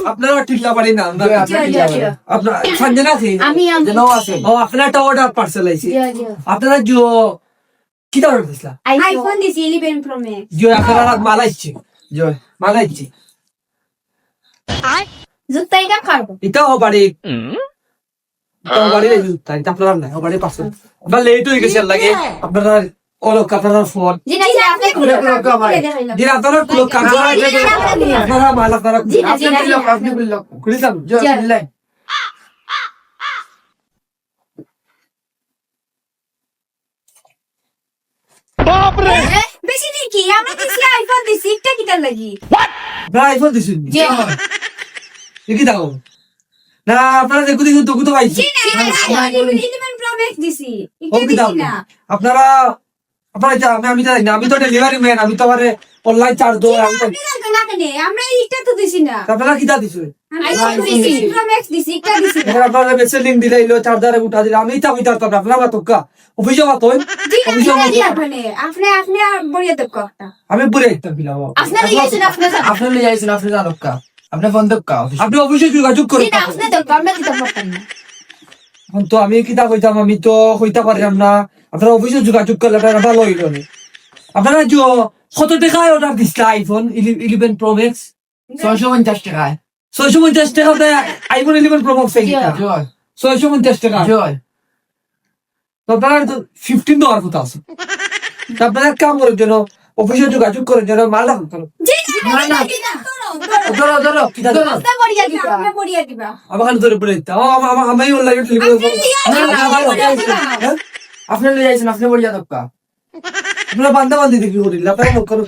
আপনারা ঠিকলা পারি না আপনার সঞ্জন আছে আমি ও আপনার একটা অর্ডার পার্সেল আইছে আপনারা যে কি অর্ডার দিছিলা আইফোন দিছি 11 প্রো ম্যাক্স যে আপনারা মাল আইছে জয় মাল আইছে জুতা এটা খাবো এটাও বাড়ি এটাও বাড়ি তাই আপনারা না ও বাড়ি পার্সেল আপনার লেট হয়ে গেছে লাগে আপনারা অলক আপনারা ফোন জি না জি আপনি খুলে কামাই যে আপনারা লোক কাজ আপনারা মাল আপনারা আপনি বললো খুলিলাম জয় বিল্লাহ বেশি নেই কি আমরা দিছি আইফোন দিছি একটা কিটার লাগি আপনারা আইফোন দিছেন জি কি দাও না আপনারা দেখু দেখু তো তো পাইছি জি না 11 প্রো ম্যাক্স দিছি ও একটা কি দাও দিছি না আপনারা আপনারা আমি জানি না আমি তো ডেলিভারি ম্যান আমি তো আরে অনলাইন চার্জ দো আমি তো আপনি লাগবে না কেন আমরা এইটা তো দিছি না আপনারা কি দা দিছো আইফোন দিছি প্রো ম্যাক্স দিছি একটা দিছি না এখন আপনারা মেসেজ লিংক দিলাইলো চার্জারে উঠা দিলা আমি তা হইতার তো আপনারা বাতকা অফিসে বাত হই অফিসে আপনি আপনি বড়িয়া তো কথা আমি পুরে একটা বিলাও আপনি দিয়েছেন আপনি আপনি লই যাইছেন আপনি জানো কা আপনি ফোন দক কা আপনি অফিসে যোগাযোগ জি করেন না আপনি তো আমরা দিতে পারতাম না এখন তো আমি কি তা কইতাম আমি তো কইতা পারলাম না আপনারা অফিসে যোগাযোগ করলে আপনারা ভালো হইল না আপনারা যে কত টাকায় অর্ডার দিছিলা আইফোন 11 প্রো ম্যাক্স 650 টাকায় 650 টাকাতে আইফোন 11 প্রো ম্যাক্স এইটা জয় 650 টাকা জয় তো আপনারা তো 15 দেওয়ার কথা আছে তো আপনারা এক কাম করার জন্য অফিসে যোগাযোগ করার জন্য মাল রাখুন কেন জি না না ধরো ধরো কিটা ধরো আপনি বড়িয়া দিবা আপনি বড়িয়া দিবা আমার খালি ধরে পড়ে দিতে আমি অনলাইনে আপনি লই যাইছেন আপনি বড়িয়া দক কা আপনারা বান্ধা বান্ধি দেখি করিল আপনারা করুন